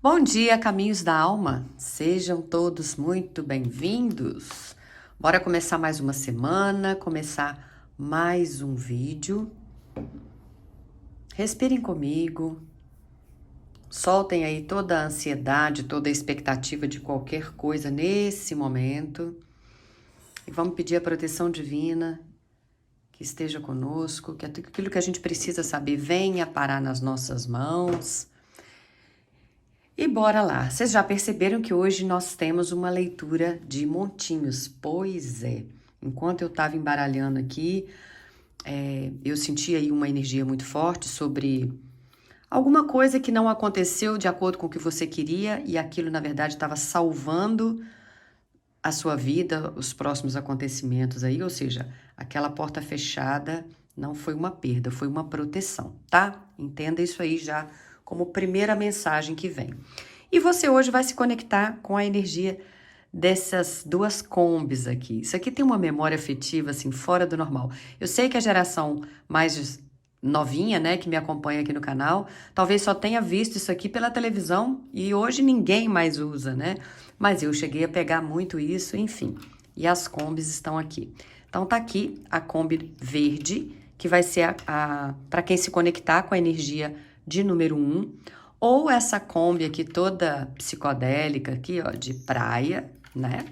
Bom dia, caminhos da alma. Sejam todos muito bem-vindos. Bora começar mais uma semana, começar mais um vídeo. Respirem comigo. Soltem aí toda a ansiedade, toda a expectativa de qualquer coisa nesse momento. E vamos pedir a proteção divina que esteja conosco, que aquilo que a gente precisa saber venha parar nas nossas mãos. E bora lá. Vocês já perceberam que hoje nós temos uma leitura de montinhos? Pois é. Enquanto eu estava embaralhando aqui, eu senti aí uma energia muito forte sobre alguma coisa que não aconteceu de acordo com o que você queria e aquilo, na verdade, estava salvando a sua vida, os próximos acontecimentos aí. Ou seja, aquela porta fechada não foi uma perda, foi uma proteção, tá? Entenda isso aí já como primeira mensagem que vem. E você hoje vai se conectar com a energia dessas duas combis aqui. Isso aqui tem uma memória afetiva, assim, fora do normal. Eu sei que a geração mais novinha, né, que me acompanha aqui no canal, talvez só tenha visto isso aqui pela televisão e hoje ninguém mais usa, né? Mas eu cheguei a pegar muito isso, enfim. E as combis estão aqui. Então tá aqui a Kombi verde, que vai ser para quem se conectar com a energia de número 1, ou essa Kombi aqui toda psicodélica aqui, ó, de praia, né?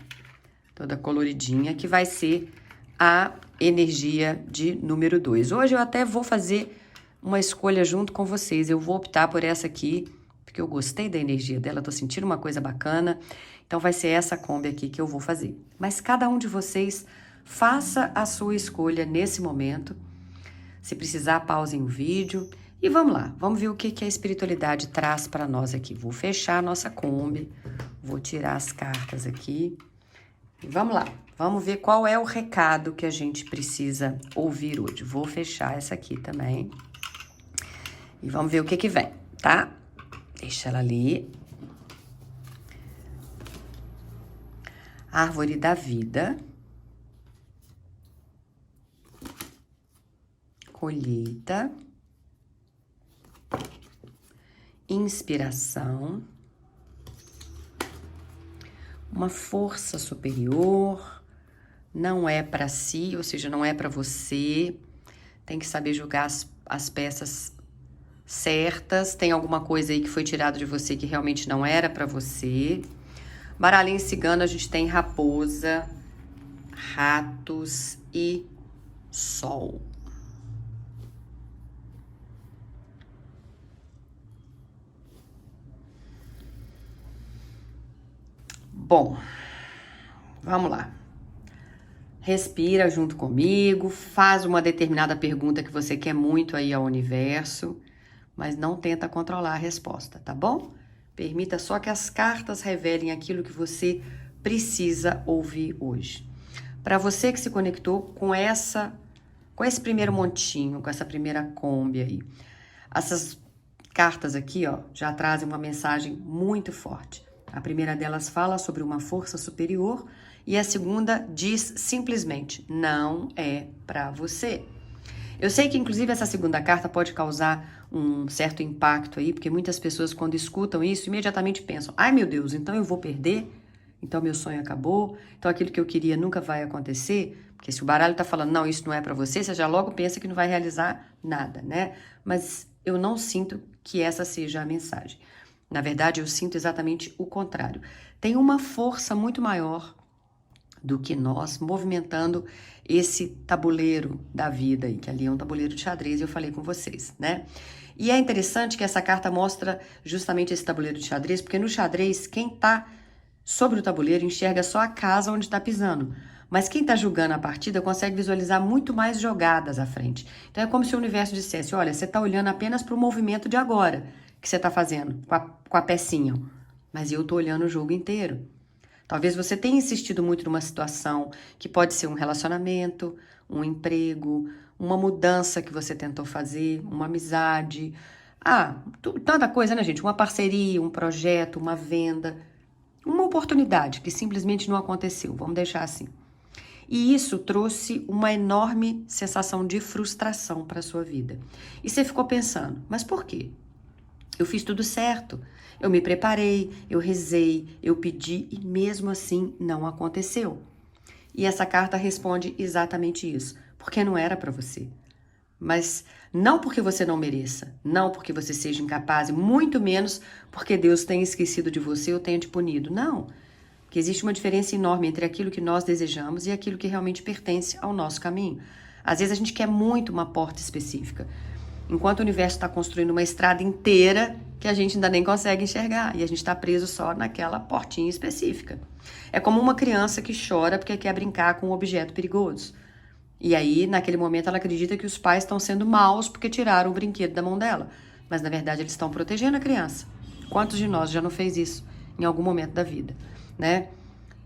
Toda coloridinha, que vai ser a energia de número 2. Hoje eu até vou fazer uma escolha junto com vocês. Eu vou optar por essa aqui, porque eu gostei da energia dela, tô sentindo uma coisa bacana. Então vai ser essa Kombi aqui que eu vou fazer. Mas cada um de vocês faça a sua escolha nesse momento. Se precisar, pausem o vídeo. E vamos lá, vamos ver o que a espiritualidade traz para nós aqui. Vou fechar a nossa Kombi, vou tirar as cartas aqui. E vamos lá, vamos ver qual é o recado que a gente precisa ouvir hoje. Vou fechar essa aqui também. E vamos ver o que vem, tá? Deixa ela ali. Árvore da vida. Colheita. Inspiração, uma força superior, não é para si, ou seja, não é para você, tem que saber julgar as peças certas, tem alguma coisa aí que foi tirado de você que realmente não era para você. Baralhinho cigano, a gente tem raposa, ratos e sol. Bom, vamos lá. Respira junto comigo, faz uma determinada pergunta que você quer muito aí ao universo, mas não tenta controlar a resposta, tá bom? Permita só que as cartas revelem aquilo que você precisa ouvir hoje. Para você que se conectou com esse primeiro montinho, com essa primeira Kombi aí, essas cartas aqui, ó, já trazem uma mensagem muito forte. A primeira delas fala sobre uma força superior e a segunda diz simplesmente, não é para você. Eu sei que inclusive essa segunda carta pode causar um certo impacto aí, porque muitas pessoas quando escutam isso imediatamente pensam, ai meu Deus, então eu vou perder? Então meu sonho acabou? Então aquilo que eu queria nunca vai acontecer? Porque se o baralho tá falando, não, isso não é para você, você já logo pensa que não vai realizar nada, né? Mas eu não sinto que essa seja a mensagem. Na verdade, eu sinto exatamente o contrário. Tem uma força muito maior do que nós movimentando esse tabuleiro da vida aí, que ali é um tabuleiro de xadrez, e eu falei com vocês, né? E é interessante que essa carta mostra justamente esse tabuleiro de xadrez, porque no xadrez, quem tá sobre o tabuleiro enxerga só a casa onde tá pisando. Mas quem tá julgando a partida consegue visualizar muito mais jogadas à frente. Então é como se o universo dissesse, olha, você tá olhando apenas para o movimento de agora, que você tá fazendo com a pecinha, mas eu tô olhando o jogo inteiro. Talvez você tenha insistido muito numa situação que pode ser um relacionamento, um emprego, uma mudança que você tentou fazer, uma amizade. Tanta coisa, né, gente? Uma parceria, um projeto, uma venda, uma oportunidade que simplesmente não aconteceu, vamos deixar assim. E isso trouxe uma enorme sensação de frustração para a sua vida. E você ficou pensando, mas por quê? Eu fiz tudo certo. Eu me preparei, eu rezei, eu pedi e mesmo assim não aconteceu. E essa carta responde exatamente isso, porque não era para você. Mas não porque você não mereça, não porque você seja incapaz, e muito menos porque Deus tenha esquecido de você ou tenha te punido. Não, porque existe uma diferença enorme entre aquilo que nós desejamos e aquilo que realmente pertence ao nosso caminho. Às vezes a gente quer muito uma porta específica, enquanto o universo está construindo uma estrada inteira que a gente ainda nem consegue enxergar e a gente está preso só naquela portinha específica. É como uma criança que chora porque quer brincar com um objeto perigoso. E aí, naquele momento, ela acredita que os pais estão sendo maus porque tiraram o brinquedo da mão dela. Mas, na verdade, eles estão protegendo a criança. Quantos de nós já não fez isso em algum momento da vida, né?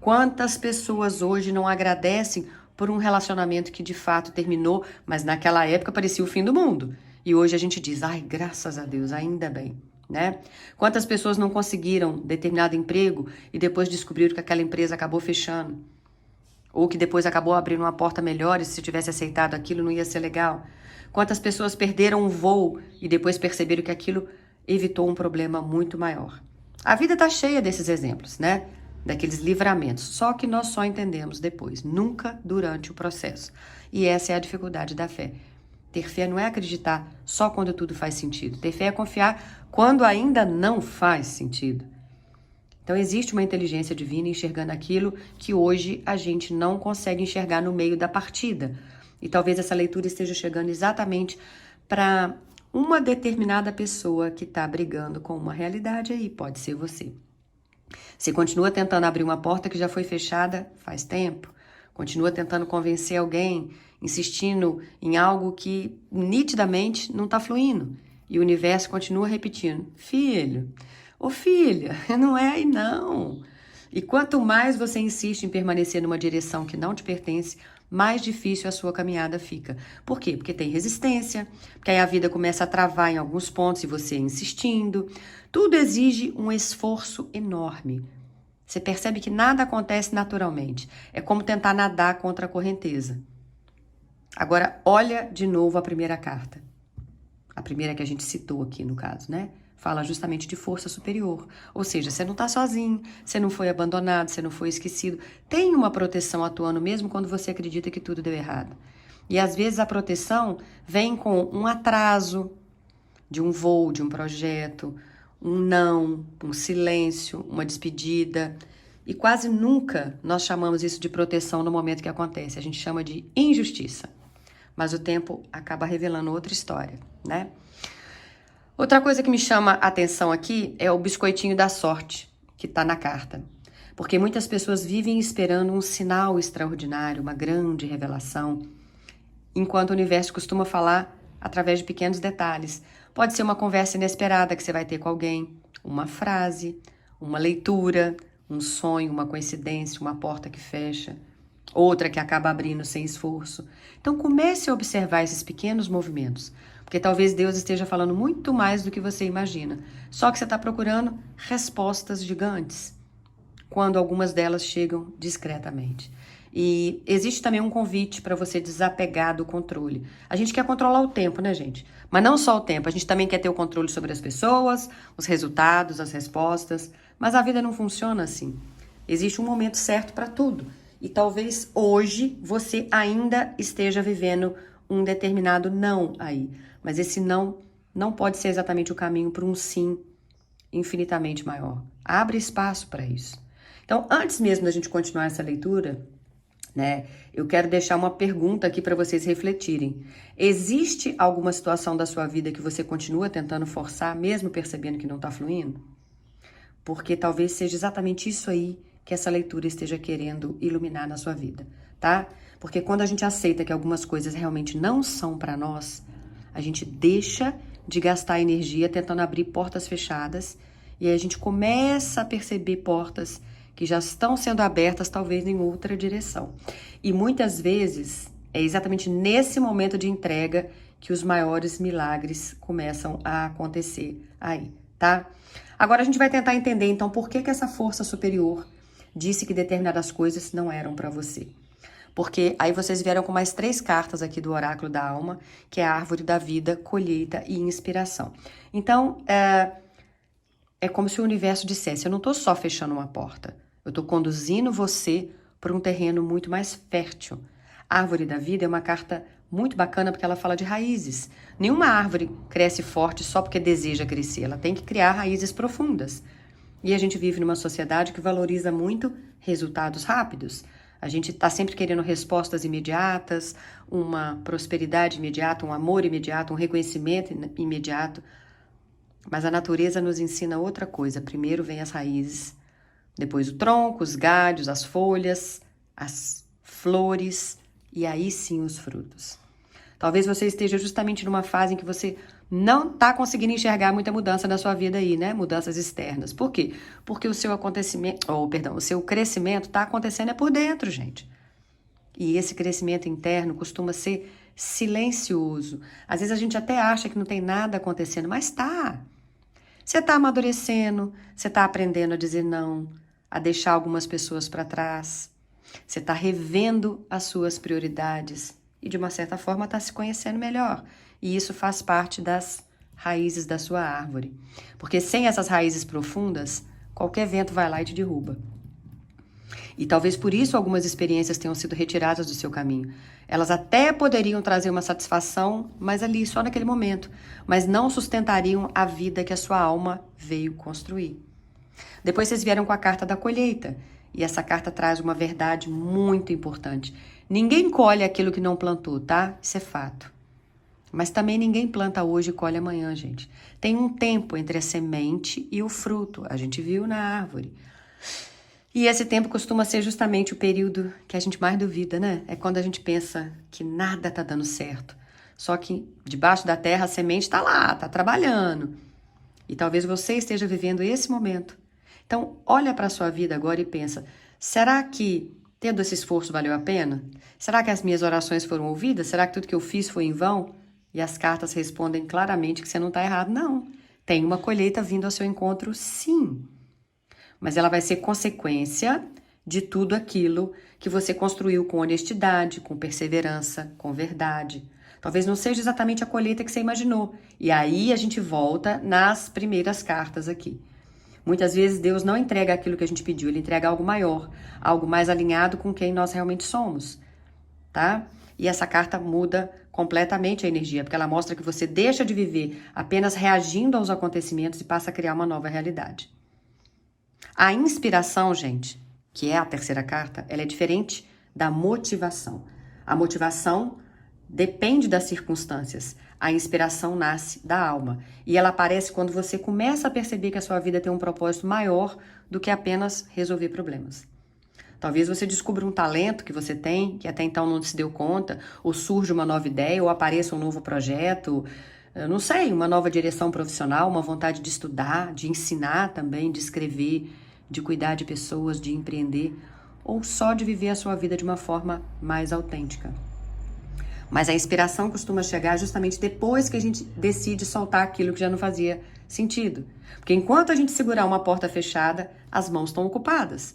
Quantas pessoas hoje não agradecem por um relacionamento que de fato terminou, mas naquela época parecia o fim do mundo. E hoje a gente diz, ai, graças a Deus, ainda bem, né? Quantas pessoas não conseguiram determinado emprego e depois descobriram que aquela empresa acabou fechando? Ou que depois acabou abrindo uma porta melhor e se tivesse aceitado aquilo não ia ser legal. Quantas pessoas perderam um voo e depois perceberam que aquilo evitou um problema muito maior. A vida está cheia desses exemplos, né? Daqueles livramentos. Só que nós só entendemos depois, nunca durante o processo. E essa é a dificuldade da fé. Ter fé não é acreditar só quando tudo faz sentido. Ter fé é confiar quando ainda não faz sentido. Então existe uma inteligência divina enxergando aquilo que hoje a gente não consegue enxergar no meio da partida. E talvez essa leitura esteja chegando exatamente para uma determinada pessoa que está brigando com uma realidade aí, pode ser você. Você continua tentando abrir uma porta que já foi fechada faz tempo, continua tentando convencer alguém, insistindo em algo que nitidamente não está fluindo. E o universo continua repetindo, filho, ô filha, não é aí não. E quanto mais você insiste em permanecer numa direção que não te pertence, mais difícil a sua caminhada fica. Por quê? Porque tem resistência, porque aí a vida começa a travar em alguns pontos e você insistindo. Tudo exige um esforço enorme. Você percebe que nada acontece naturalmente. É como tentar nadar contra a correnteza. Agora, olha de novo a primeira carta. A primeira que a gente citou aqui, no caso, né? Fala justamente de força superior. Ou seja, você não está sozinho, você não foi abandonado, você não foi esquecido. Tem uma proteção atuando mesmo quando você acredita que tudo deu errado. E às vezes a proteção vem com um atraso de um voo, de um projeto, um não, um silêncio, uma despedida. E quase nunca nós chamamos isso de proteção no momento que acontece. A gente chama de injustiça. Mas o tempo acaba revelando outra história, né? Outra coisa que me chama a atenção aqui é o biscoitinho da sorte, que está na carta. Porque muitas pessoas vivem esperando um sinal extraordinário, uma grande revelação, enquanto o universo costuma falar através de pequenos detalhes. Pode ser uma conversa inesperada que você vai ter com alguém, uma frase, uma leitura, um sonho, uma coincidência, uma porta que fecha, outra que acaba abrindo sem esforço. Então comece a observar esses pequenos movimentos, porque talvez Deus esteja falando muito mais do que você imagina. Só que você está procurando respostas gigantes, quando algumas delas chegam discretamente. E existe também um convite para você desapegar do controle. A gente quer controlar o tempo, né, gente? Mas não só o tempo, a gente também quer ter o controle sobre as pessoas, os resultados, as respostas. Mas a vida não funciona assim. Existe um momento certo para tudo. E talvez hoje você ainda esteja vivendo um determinado não aí. Mas esse não pode ser exatamente o caminho para um sim infinitamente maior. Abre espaço para isso. Então, antes mesmo da gente continuar essa leitura, né, eu quero deixar uma pergunta aqui para vocês refletirem. Existe alguma situação da sua vida que você continua tentando forçar, mesmo percebendo que não está fluindo? Porque talvez seja exatamente isso aí que essa leitura esteja querendo iluminar na sua vida, tá? Porque quando a gente aceita que algumas coisas realmente não são para nós, a gente deixa de gastar energia tentando abrir portas fechadas e aí a gente começa a perceber portas que já estão sendo abertas, talvez em outra direção. E muitas vezes é exatamente nesse momento de entrega que os maiores milagres começam a acontecer aí, tá? Agora a gente vai tentar entender, então, por que essa força superior disse que determinadas coisas não eram para você. Porque aí vocês vieram com mais 3 cartas aqui do Oráculo da Alma, que é a Árvore da Vida, Colheita e Inspiração. Então, é como se o universo dissesse, eu não estou só fechando uma porta, eu estou conduzindo você para um terreno muito mais fértil. A árvore da vida é uma carta muito bacana porque ela fala de raízes. Nenhuma árvore cresce forte só porque deseja crescer, ela tem que criar raízes profundas. E a gente vive numa sociedade que valoriza muito resultados rápidos. A gente está sempre querendo respostas imediatas, uma prosperidade imediata, um amor imediato, um reconhecimento imediato. Mas a natureza nos ensina outra coisa. Primeiro vem as raízes, depois o tronco, os galhos, as folhas, as flores e aí sim os frutos. Talvez você esteja justamente numa fase em que você não está conseguindo enxergar muita mudança na sua vida aí, né? Mudanças externas. Por quê? Porque o seu o seu crescimento está acontecendo por dentro, gente. E esse crescimento interno costuma ser silencioso. Às vezes a gente até acha que não tem nada acontecendo, mas tá. Você está amadurecendo, você está aprendendo a dizer não, a deixar algumas pessoas para trás. Você está revendo as suas prioridades e, de uma certa forma, está se conhecendo melhor. E isso faz parte das raízes da sua árvore. Porque sem essas raízes profundas, qualquer vento vai lá e te derruba. E talvez por isso algumas experiências tenham sido retiradas do seu caminho. Elas até poderiam trazer uma satisfação, mas ali, só naquele momento. Mas não sustentariam a vida que a sua alma veio construir. Depois vocês vieram com a carta da colheita. E essa carta traz uma verdade muito importante. Ninguém colhe aquilo que não plantou, tá? Isso é fato. Mas também ninguém planta hoje e colhe amanhã, gente. Tem um tempo entre a semente e o fruto. A gente viu na árvore. E esse tempo costuma ser justamente o período que a gente mais duvida, né? É quando a gente pensa que nada tá dando certo. Só que debaixo da terra a semente tá lá, tá trabalhando. E talvez você esteja vivendo esse momento. Então, olha para a sua vida agora e pensa, será que tendo esse esforço valeu a pena? Será que as minhas orações foram ouvidas? Será que tudo que eu fiz foi em vão? E as cartas respondem claramente que você não está errado. Não, tem uma colheita vindo ao seu encontro, sim. Mas ela vai ser consequência de tudo aquilo que você construiu com honestidade, com perseverança, com verdade. Talvez não seja exatamente a colheita que você imaginou. E aí a gente volta nas primeiras cartas aqui. Muitas vezes Deus não entrega aquilo que a gente pediu, Ele entrega algo maior, algo mais alinhado com quem nós realmente somos, tá? E essa carta muda completamente a energia, porque ela mostra que você deixa de viver apenas reagindo aos acontecimentos e passa a criar uma nova realidade. A inspiração, gente, que é a terceira carta, ela é diferente da motivação. A motivação depende das circunstâncias. A inspiração nasce da alma. E ela aparece quando você começa a perceber que a sua vida tem um propósito maior do que apenas resolver problemas. Talvez você descubra um talento que você tem, que até então não se deu conta, ou surge uma nova ideia, ou apareça um novo projeto, eu não sei, uma nova direção profissional, uma vontade de estudar, de ensinar também, de escrever, de cuidar de pessoas, de empreender, ou só de viver a sua vida de uma forma mais autêntica. Mas a inspiração costuma chegar justamente depois que a gente decide soltar aquilo que já não fazia sentido. Porque enquanto a gente segurar uma porta fechada, as mãos estão ocupadas.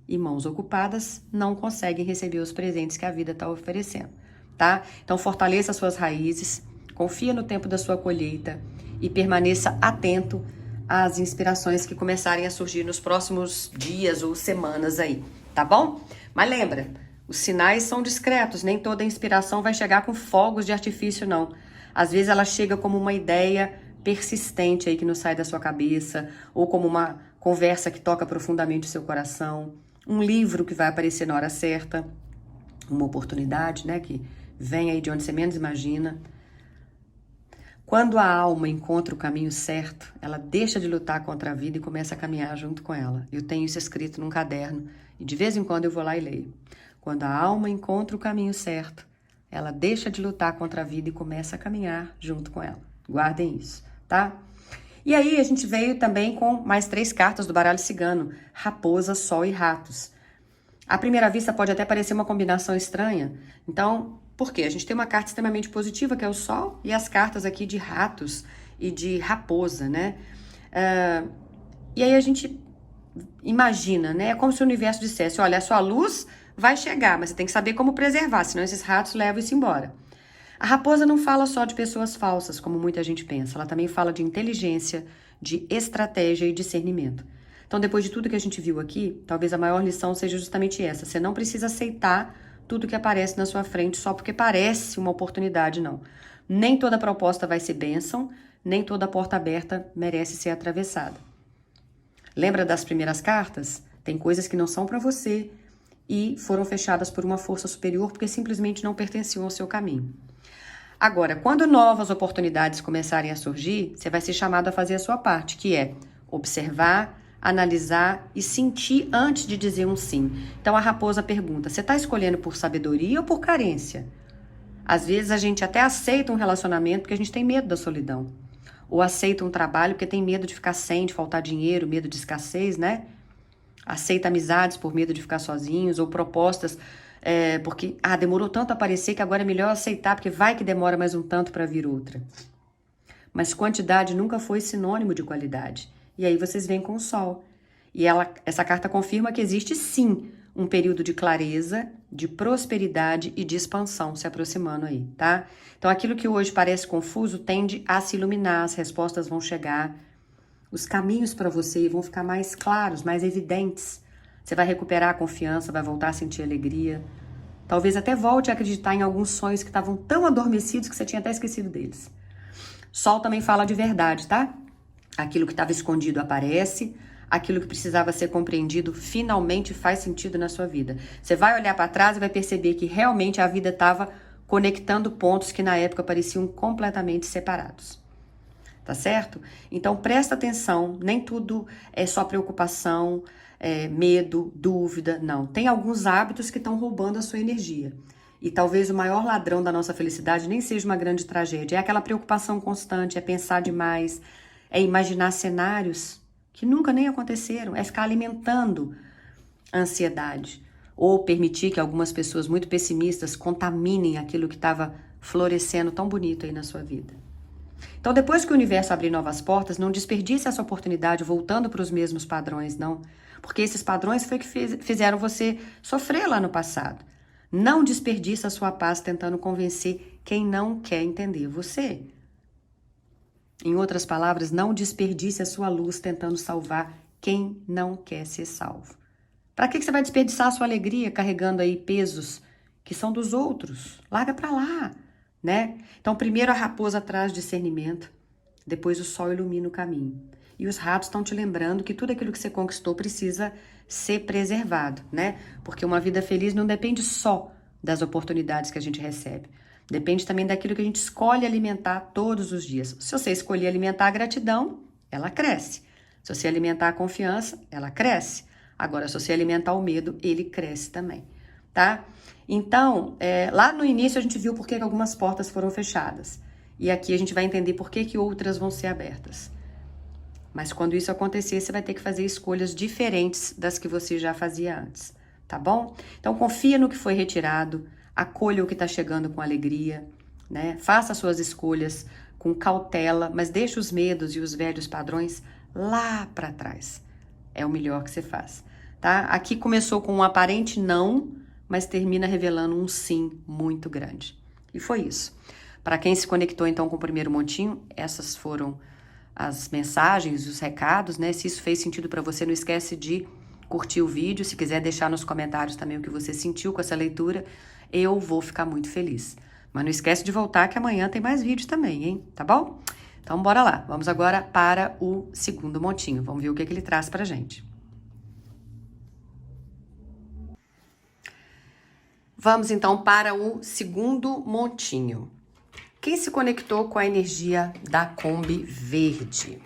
E mãos ocupadas não conseguem receber os presentes que a vida está oferecendo, tá? Então fortaleça as suas raízes, confia no tempo da sua colheita e permaneça atento às inspirações que começarem a surgir nos próximos dias ou semanas aí, tá bom? Mas lembra, os sinais são discretos, nem toda inspiração vai chegar com fogos de artifício, não. Às vezes ela chega como uma ideia persistente aí que não sai da sua cabeça, ou como uma conversa que toca profundamente o seu coração, um livro que vai aparecer na hora certa, uma oportunidade, né, que vem aí de onde você menos imagina. Quando a alma encontra o caminho certo, ela deixa de lutar contra a vida e começa a caminhar junto com ela. Eu tenho isso escrito num caderno e de vez em quando eu vou lá e leio. Quando a alma encontra o caminho certo, ela deixa de lutar contra a vida e começa a caminhar junto com ela. Guardem isso, tá? E aí a gente veio também com mais 3 cartas do baralho cigano, raposa, sol e ratos. À primeira vista pode até parecer uma combinação estranha. Então, por quê? A gente tem uma carta extremamente positiva, que é o sol, e as cartas aqui de ratos e de raposa, né? E aí a gente imagina, né? É como se o universo dissesse, olha, a sua luz vai chegar, mas você tem que saber como preservar, senão esses ratos levam isso embora. A raposa não fala só de pessoas falsas, como muita gente pensa. Ela também fala de inteligência, de estratégia e discernimento. Então, depois de tudo que a gente viu aqui, talvez a maior lição seja justamente essa. Você não precisa aceitar tudo que aparece na sua frente só porque parece uma oportunidade, não. Nem toda proposta vai ser bênção, nem toda porta aberta merece ser atravessada. Lembra das primeiras cartas? Tem coisas que não são para você e foram fechadas por uma força superior porque simplesmente não pertenciam ao seu caminho. Agora, quando novas oportunidades começarem a surgir, você vai ser chamado a fazer a sua parte, que é observar, analisar e sentir antes de dizer um sim. Então a raposa pergunta, você está escolhendo por sabedoria ou por carência? Às vezes a gente até aceita um relacionamento porque a gente tem medo da solidão. Ou aceita um trabalho porque tem medo de ficar sem, de faltar dinheiro, medo de escassez, né? Aceita amizades por medo de ficar sozinhos, ou propostas porque demorou tanto a aparecer que agora é melhor aceitar, porque vai que demora mais um tanto para vir outra. Mas quantidade nunca foi sinônimo de qualidade. E aí vocês vêm com o sol. E essa carta confirma que existe sim um período de clareza, de prosperidade e de expansão se aproximando aí, tá? Então aquilo que hoje parece confuso tende a se iluminar, as respostas vão chegar, os caminhos para você vão ficar mais claros, mais evidentes. Você vai recuperar a confiança, vai voltar a sentir alegria. Talvez até volte a acreditar em alguns sonhos que estavam tão adormecidos que você tinha até esquecido deles. Sol também fala de verdade, tá? Aquilo que estava escondido aparece, aquilo que precisava ser compreendido finalmente faz sentido na sua vida. Você vai olhar para trás e vai perceber que realmente a vida estava conectando pontos que na época pareciam completamente separados. Tá certo? Então presta atenção, nem tudo é só preocupação, medo, dúvida, não. Tem alguns hábitos que estão roubando a sua energia. E talvez o maior ladrão da nossa felicidade nem seja uma grande tragédia, é aquela preocupação constante, é pensar demais, é imaginar cenários que nunca nem aconteceram, é ficar alimentando a ansiedade. Ou permitir que algumas pessoas muito pessimistas contaminem aquilo que estava florescendo tão bonito aí na sua vida. Então, depois que o universo abrir novas portas, não desperdice essa oportunidade voltando para os mesmos padrões, não. Porque esses padrões foi que fizeram você sofrer lá no passado. Não desperdice a sua paz tentando convencer quem não quer entender você. Em outras palavras, não desperdice a sua luz tentando salvar quem não quer ser salvo. Para que você vai desperdiçar a sua alegria carregando aí pesos que são dos outros? Larga para lá. Né? Então, primeiro a raposa traz discernimento, depois o sol ilumina o caminho. E os ratos estão te lembrando que tudo aquilo que você conquistou precisa ser preservado, né? Porque uma vida feliz não depende só das oportunidades que a gente recebe. Depende também daquilo que a gente escolhe alimentar todos os dias. Se você escolher alimentar a gratidão, ela cresce. Se você alimentar a confiança, ela cresce. Agora, se você alimentar o medo, ele cresce também, tá? Então, lá no início a gente viu por que algumas portas foram fechadas. E aqui a gente vai entender por que outras vão ser abertas. Mas quando isso acontecer, você vai ter que fazer escolhas diferentes das que você já fazia antes, tá bom? Então, confia no que foi retirado, acolha o que está chegando com alegria, né? Faça suas escolhas com cautela, mas deixe os medos e os velhos padrões lá para trás. É o melhor que você faz, tá? Aqui começou com um aparente não, mas termina revelando um sim muito grande. E foi isso. Para quem se conectou então com o primeiro montinho, essas foram as mensagens, os recados, né? Se isso fez sentido para você, não esquece de curtir o vídeo. Se quiser deixar nos comentários também o que você sentiu com essa leitura, eu vou ficar muito feliz. Mas não esquece de voltar que amanhã tem mais vídeo também, hein? Tá bom? Então bora lá. Vamos agora para o segundo montinho. Vamos ver o que ele traz pra gente. Vamos então para o segundo montinho. Quem se conectou com a energia da Kombi verde?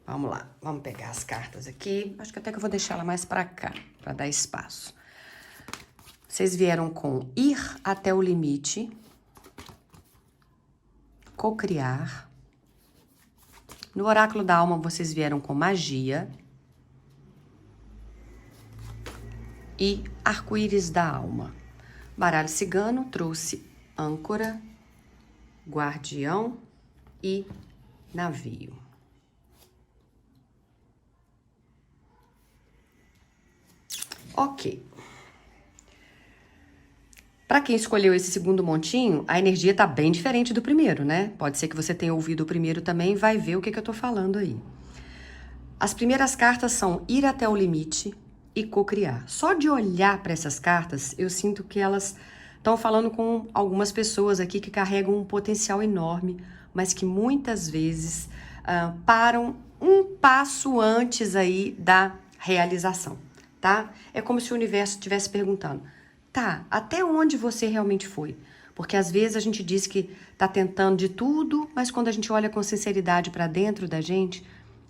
Vamos lá, vamos pegar as cartas aqui. Acho que até que eu vou deixar ela mais para cá, para dar espaço. Vocês vieram com ir até o limite, cocriar. No oráculo da alma, vocês vieram com magia e arco-íris da alma. Baralho cigano trouxe âncora, guardião e navio. Ok. Para quem escolheu esse segundo montinho, a energia tá bem diferente do primeiro, né? Pode ser que você tenha ouvido o primeiro também e vai ver o que eu tô falando aí. As primeiras cartas são ir até o limite e cocriar. Só de olhar para essas cartas, eu sinto que elas estão falando com algumas pessoas aqui que carregam um potencial enorme, mas que muitas vezes param um passo antes aí da realização, tá? É como se o universo estivesse perguntando, tá, até onde você realmente foi? Porque às vezes a gente diz que tá tentando de tudo, mas quando a gente olha com sinceridade para dentro da gente,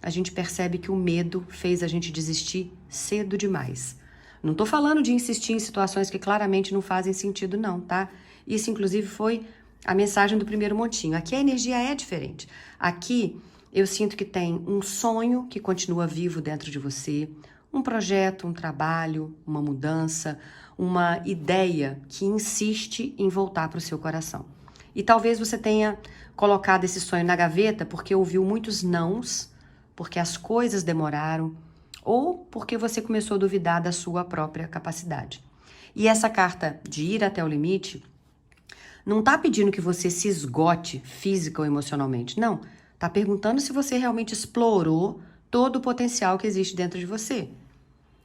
a gente percebe que o medo fez a gente desistir cedo demais. Não tô falando de insistir em situações que claramente não fazem sentido não, tá? Isso inclusive foi a mensagem do primeiro montinho. Aqui a energia é diferente. Aqui eu sinto que tem um sonho que continua vivo dentro de você, um projeto, um trabalho, uma mudança, uma ideia que insiste em voltar para o seu coração. E talvez você tenha colocado esse sonho na gaveta porque ouviu muitos nãos, porque as coisas demoraram, ou porque você começou a duvidar da sua própria capacidade. E essa carta de ir até o limite não está pedindo que você se esgote física ou emocionalmente, não. Está perguntando se você realmente explorou todo o potencial que existe dentro de você.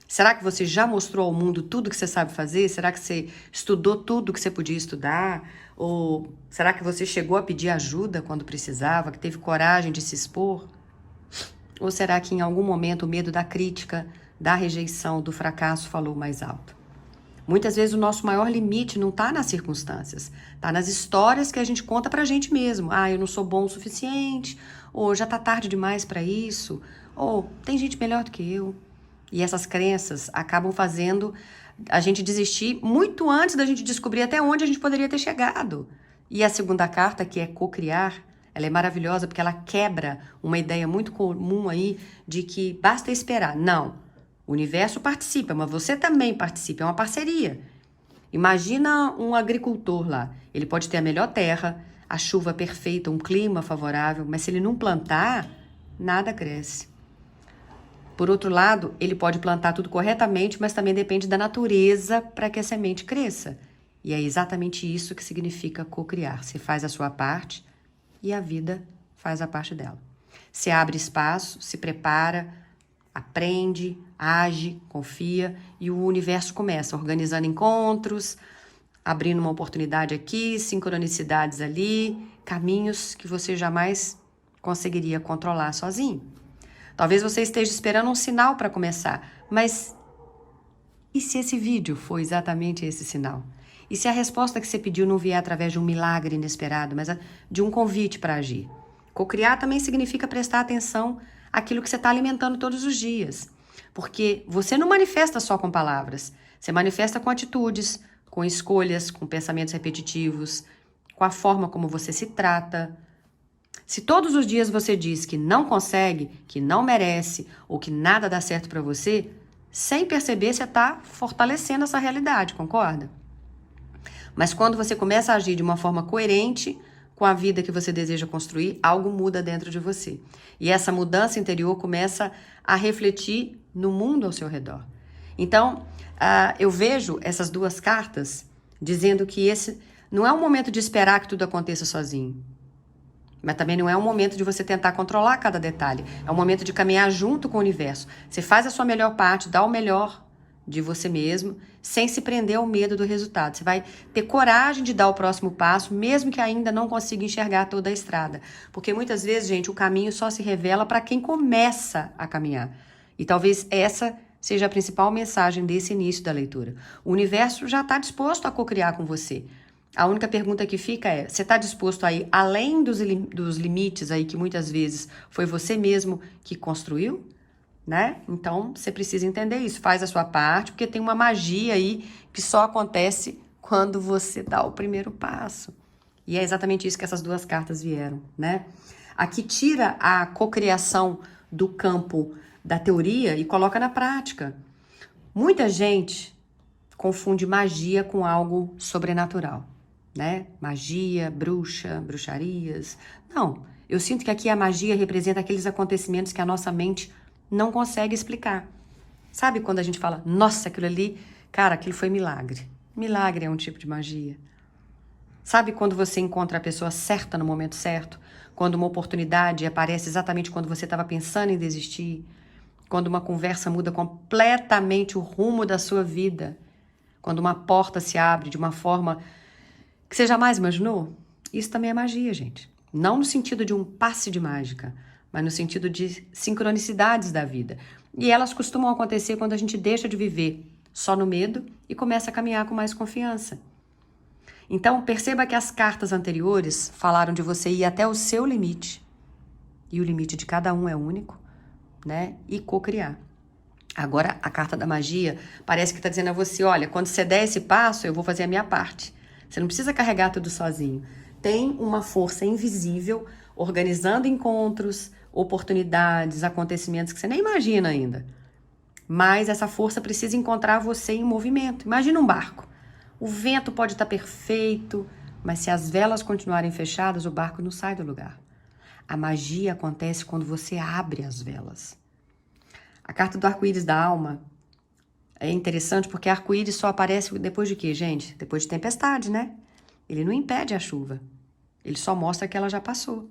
Será que você já mostrou ao mundo tudo que você sabe fazer? Será que você estudou tudo que você podia estudar? Ou será que você chegou a pedir ajuda quando precisava, que teve coragem de se expor? Ou será que em algum momento o medo da crítica, da rejeição, do fracasso falou mais alto? Muitas vezes o nosso maior limite não está nas circunstâncias, está nas histórias que a gente conta pra gente mesmo. Ah, eu não sou bom o suficiente, ou já tá tarde demais para isso, ou tem gente melhor do que eu. E essas crenças acabam fazendo a gente desistir muito antes da gente descobrir até onde a gente poderia ter chegado. E a segunda carta, que é cocriar, ela é maravilhosa porque ela quebra uma ideia muito comum aí de que basta esperar. Não, o universo participa, mas você também participa, é uma parceria. Imagina um agricultor lá, ele pode ter a melhor terra, a chuva perfeita, um clima favorável, mas se ele não plantar, nada cresce. Por outro lado, ele pode plantar tudo corretamente, mas também depende da natureza para que a semente cresça. E é exatamente isso que significa cocriar. Você faz a sua parte e a vida faz a parte dela. Você abre espaço, se prepara, aprende, age, confia e o universo começa organizando encontros, abrindo uma oportunidade aqui, sincronicidades ali, caminhos que você jamais conseguiria controlar sozinho. Talvez você esteja esperando um sinal para começar, mas e se esse vídeo for exatamente esse sinal? E se a resposta que você pediu não vier através de um milagre inesperado, mas de um convite para agir? Cocriar também significa prestar atenção àquilo que você está alimentando todos os dias. Porque você não manifesta só com palavras, você manifesta com atitudes, com escolhas, com pensamentos repetitivos, com a forma como você se trata. Se todos os dias você diz que não consegue, que não merece ou que nada dá certo para você, sem perceber você está fortalecendo essa realidade, concorda? Mas quando você começa a agir de uma forma coerente com a vida que você deseja construir, algo muda dentro de você. E essa mudança interior começa a refletir no mundo ao seu redor. Então, eu vejo essas duas cartas dizendo que esse não é um momento de esperar que tudo aconteça sozinho. Mas também não é um momento de você tentar controlar cada detalhe. É um momento de caminhar junto com o universo. Você faz a sua melhor parte, dá o melhor de você mesmo, sem se prender ao medo do resultado. Você vai ter coragem de dar o próximo passo, mesmo que ainda não consiga enxergar toda a estrada. Porque muitas vezes, gente, o caminho só se revela para quem começa a caminhar. E talvez essa seja a principal mensagem desse início da leitura. O universo já está disposto a cocriar com você. A única pergunta que fica é, você está disposto a ir além dos limites aí que muitas vezes foi você mesmo que construiu? Né? Então, você precisa entender isso. Faz a sua parte, porque tem uma magia aí que só acontece quando você dá o primeiro passo. E é exatamente isso que essas duas cartas vieram, né? Aqui tira a cocriação do campo da teoria e coloca na prática. Muita gente confunde magia com algo sobrenatural, né? Magia, bruxa, bruxarias. Não, eu sinto que aqui a magia representa aqueles acontecimentos que a nossa mente não consegue explicar. Sabe quando a gente fala, nossa, aquilo ali, cara, aquilo foi milagre. Milagre é um tipo de magia. Sabe quando você encontra a pessoa certa no momento certo? Quando uma oportunidade aparece exatamente quando você estava pensando em desistir? quando uma conversa muda completamente o rumo da sua vida, quando uma porta se abre de uma forma que você jamais imaginou. Isso também é magia, gente. Não no sentido de um passe de mágica, mas no sentido de sincronicidades da vida. E elas costumam acontecer quando a gente deixa de viver só no medo e começa a caminhar com mais confiança. Então, perceba que as cartas anteriores falaram de você ir até o seu limite. E o limite de cada um é único, né? E co-criar. Agora, a carta da magia parece que está dizendo a você, olha, quando você der esse passo, eu vou fazer a minha parte. Você não precisa carregar tudo sozinho. Tem uma força invisível organizando encontros, oportunidades, acontecimentos que você nem imagina ainda. Mas essa força precisa encontrar você em movimento. Imagina um barco. O vento pode estar perfeito, mas se as velas continuarem fechadas, o barco não sai do lugar. A magia acontece quando você abre as velas. A carta do arco-íris da alma é interessante porque arco-íris só aparece depois de quê, gente? Depois de tempestade, né? Ele não impede a chuva. Ele só mostra que ela já passou.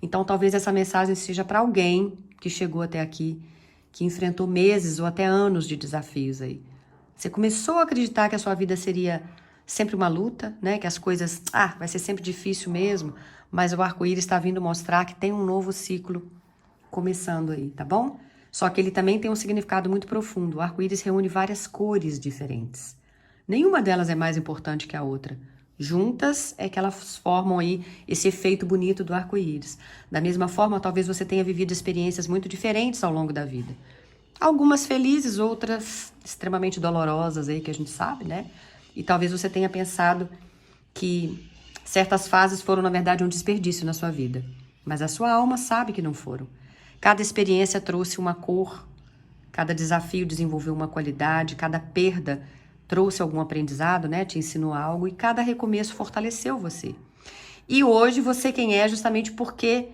Então, talvez essa mensagem seja para alguém que chegou até aqui, que enfrentou meses ou até anos de desafios aí. Você começou a acreditar que a sua vida seria sempre uma luta, né? Que as coisas, vai ser sempre difícil mesmo, mas o arco-íris está vindo mostrar que tem um novo ciclo começando aí, tá bom? Só que ele também tem um significado muito profundo. O arco-íris reúne várias cores diferentes. Nenhuma delas é mais importante que a outra. Juntas é que elas formam aí esse efeito bonito do arco-íris. Da mesma forma, talvez você tenha vivido experiências muito diferentes ao longo da vida. Algumas felizes, outras extremamente dolorosas aí, que a gente sabe, né? E talvez você tenha pensado que certas fases foram, na verdade, um desperdício na sua vida. Mas a sua alma sabe que não foram. Cada experiência trouxe uma cor, cada desafio desenvolveu uma qualidade, cada perda trouxe algum aprendizado, né? Te ensinou algo e cada recomeço fortaleceu você. E hoje você quem é justamente porque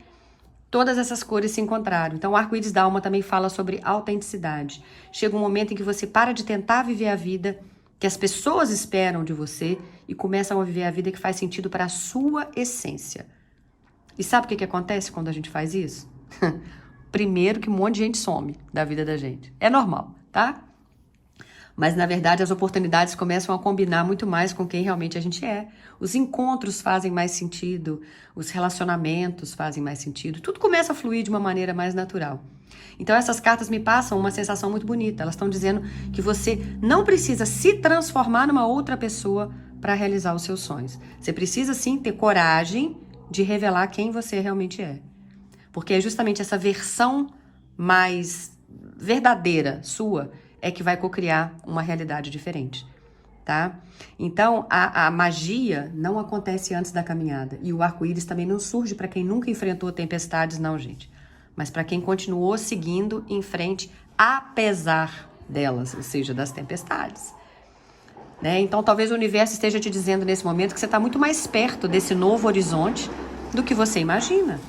todas essas cores se encontraram. Então o arco-íris da alma também fala sobre autenticidade. Chega um momento em que você para de tentar viver a vida que as pessoas esperam de você e começam a viver a vida que faz sentido para a sua essência. E sabe o que acontece quando a gente faz isso? Primeiro que um monte de gente some da vida da gente. É normal, tá? Mas, na verdade, as oportunidades começam a combinar muito mais com quem realmente a gente é. Os encontros fazem mais sentido, os relacionamentos fazem mais sentido. Tudo começa a fluir de uma maneira mais natural. Então, essas cartas me passam uma sensação muito bonita. Elas estão dizendo que você não precisa se transformar numa outra pessoa para realizar os seus sonhos. Você precisa, sim, ter coragem de revelar quem você realmente é. Porque é justamente essa versão mais verdadeira sua é que vai cocriar uma realidade diferente, tá? Então, a magia não acontece antes da caminhada. E o arco-íris também não surge para quem nunca enfrentou tempestades, não, gente. Mas para quem continuou seguindo em frente, apesar delas, ou seja, das tempestades. Né? Então, talvez o universo esteja te dizendo nesse momento que você está muito mais perto desse novo horizonte do que você imagina.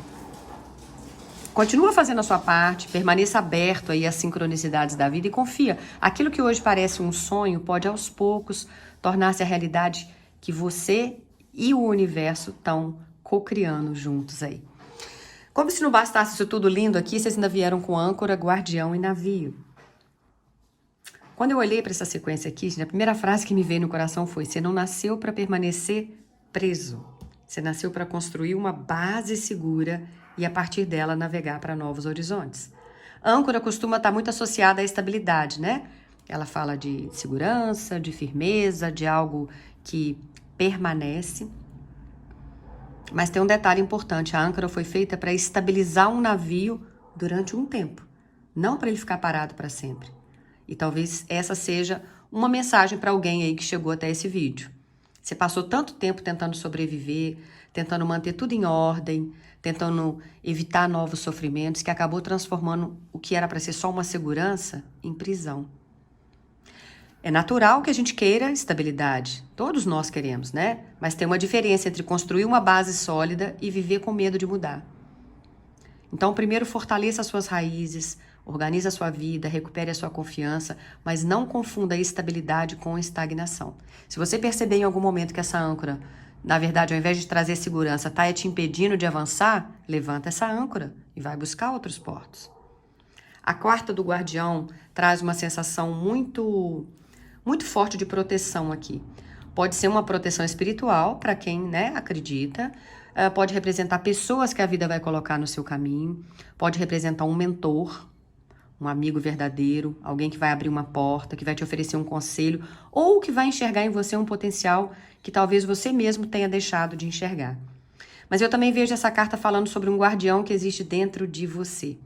Continua fazendo a sua parte, permaneça aberto aí às sincronicidades da vida e confia. Aquilo que hoje parece um sonho pode aos poucos tornar-se a realidade que você e o universo estão co-criando juntos aí. Como se não bastasse isso tudo lindo aqui, vocês ainda vieram com âncora, guardião e navio. Quando eu olhei para essa sequência aqui, a primeira frase que me veio no coração foi: você não nasceu para permanecer preso. Você nasceu para construir uma base segura e a partir dela navegar para novos horizontes. Âncora costuma estar muito associada à estabilidade, né? Ela fala de segurança, de firmeza, de algo que permanece. Mas tem um detalhe importante, a âncora foi feita para estabilizar um navio durante um tempo, não para ele ficar parado para sempre. E talvez essa seja uma mensagem para alguém aí que chegou até esse vídeo. Você passou tanto tempo tentando sobreviver, tentando manter tudo em ordem, tentando evitar novos sofrimentos, que acabou transformando o que era para ser só uma segurança em prisão. É natural que a gente queira estabilidade. Todos nós queremos, né? Mas tem uma diferença entre construir uma base sólida e viver com medo de mudar. Então, primeiro fortaleça as suas raízes, organize a sua vida, recupere a sua confiança, mas não confunda estabilidade com estagnação. Se você perceber em algum momento que essa âncora, na verdade, ao invés de trazer segurança, está te impedindo de avançar, levanta essa âncora e vai buscar outros portos. A carta do guardião traz uma sensação muito, muito forte de proteção aqui. Pode ser uma proteção espiritual para quem, né, acredita. Pode representar pessoas que a vida vai colocar no seu caminho. Pode representar um mentor, um amigo verdadeiro, alguém que vai abrir uma porta, que vai te oferecer um conselho, ou que vai enxergar em você um potencial que talvez você mesmo tenha deixado de enxergar. Mas eu também vejo essa carta falando sobre um guardião que existe dentro de você.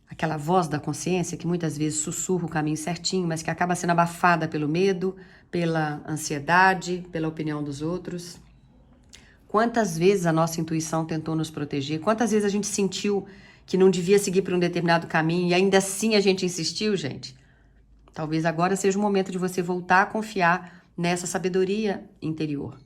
Aquela voz da consciência que muitas vezes sussurra o caminho certinho, mas que acaba sendo abafada pelo medo, pela ansiedade, pela opinião dos outros. Quantas vezes a nossa intuição tentou nos proteger? Quantas vezes a gente sentiu que não devia seguir por um determinado caminho e ainda assim a gente insistiu, gente? Talvez agora seja o momento de você voltar a confiar nessa sabedoria interior.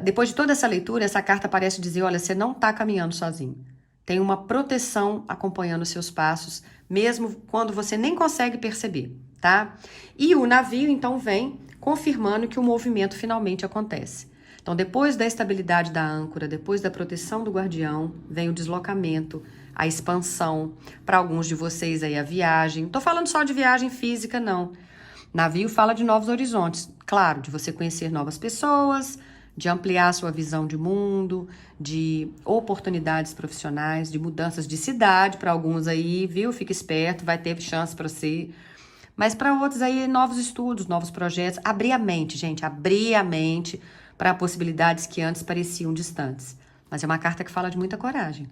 Depois de toda essa leitura, essa carta parece dizer, olha, você não está caminhando sozinho. Tem uma proteção acompanhando os seus passos, mesmo quando você nem consegue perceber, tá? E o navio, então, vem confirmando que o movimento finalmente acontece. Então, depois da estabilidade da âncora, depois da proteção do guardião, vem o deslocamento, a expansão. Para alguns de vocês aí, a viagem. Não tô falando só de viagem física, não. Navio fala de novos horizontes. Claro, de você conhecer novas pessoas, de ampliar a sua visão de mundo, de oportunidades profissionais, de mudanças de cidade. Para alguns aí, viu? Fica esperto, vai ter chance para você. Mas para outros aí, novos estudos, novos projetos. Abrir a mente, gente. Abrir a mente para possibilidades que antes pareciam distantes. Mas é uma carta que fala de muita coragem.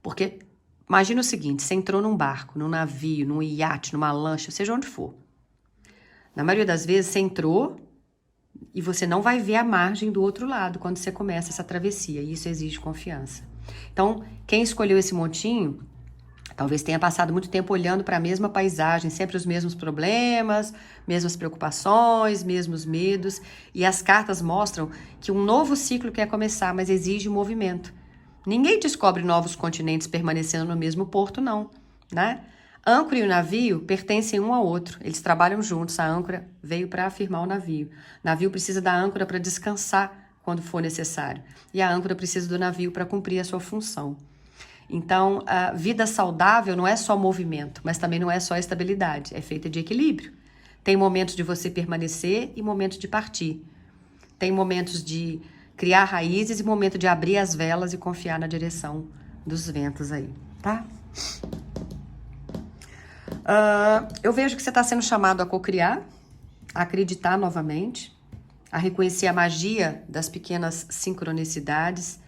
Porque, imagina o seguinte, você entrou num barco, num navio, num iate, numa lancha, seja onde for. Na maioria das vezes, você entrou e você não vai ver a margem do outro lado quando você começa essa travessia. E isso exige confiança. Então, quem escolheu esse montinho, talvez tenha passado muito tempo olhando para a mesma paisagem, sempre os mesmos problemas, mesmas preocupações, mesmos medos. E as cartas mostram que um novo ciclo quer começar, mas exige movimento. Ninguém descobre novos continentes permanecendo no mesmo porto, não, né? A âncora e o navio pertencem um ao outro. Eles trabalham juntos. A âncora veio para afirmar o navio. O navio precisa da âncora para descansar quando for necessário. E a âncora precisa do navio para cumprir a sua função. Então, a vida saudável não é só movimento, mas também não é só estabilidade. É feita de equilíbrio. Tem momentos de você permanecer e momentos de partir. Tem momentos de criar raízes e momento de abrir as velas e confiar na direção dos ventos aí, tá? Eu vejo que você está sendo chamado a cocriar, a acreditar novamente, a reconhecer a magia das pequenas sincronicidades,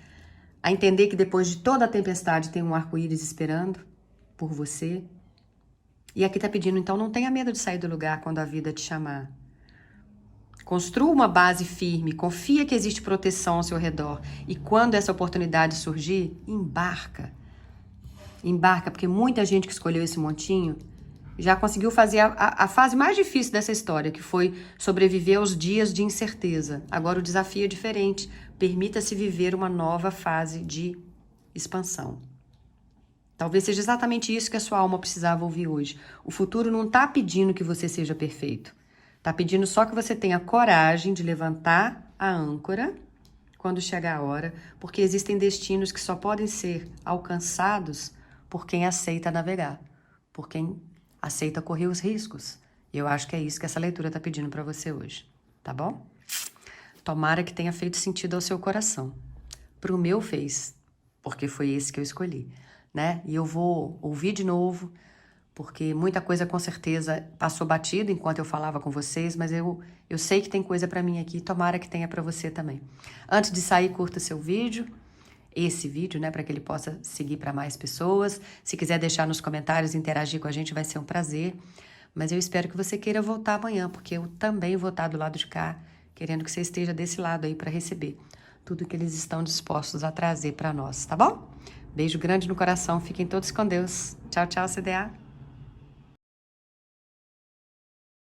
a entender que depois de toda a tempestade tem um arco-íris esperando por você. E aqui está pedindo, então, não tenha medo de sair do lugar quando a vida te chamar. Construa uma base firme, confia que existe proteção ao seu redor. E quando essa oportunidade surgir, embarca. Embarca, porque muita gente que escolheu esse montinho já conseguiu fazer a fase mais difícil dessa história, que foi sobreviver aos dias de incerteza. Agora o desafio é diferente. Permita-se viver uma nova fase de expansão. Talvez seja exatamente isso que a sua alma precisava ouvir hoje. O futuro não está pedindo que você seja perfeito. Está pedindo só que você tenha coragem de levantar a âncora quando chegar a hora, porque existem destinos que só podem ser alcançados por quem aceita navegar, por quem aceita correr os riscos. E eu acho que é isso que essa leitura está pedindo para você hoje, tá bom? Tomara que tenha feito sentido ao seu coração. Pro meu fez, porque foi esse que eu escolhi, né? E eu vou ouvir de novo, porque muita coisa com certeza passou batido enquanto eu falava com vocês, mas eu sei que tem coisa para mim aqui, tomara que tenha para você também. Antes de sair, curta seu vídeo, esse vídeo, né, para que ele possa seguir para mais pessoas. Se quiser deixar nos comentários, interagir com a gente, vai ser um prazer. Mas eu espero que você queira voltar amanhã, porque eu também vou estar do lado de cá, querendo que você esteja desse lado aí para receber tudo que eles estão dispostos a trazer para nós, tá bom? Beijo grande no coração, fiquem todos com Deus. Tchau, tchau, CDA.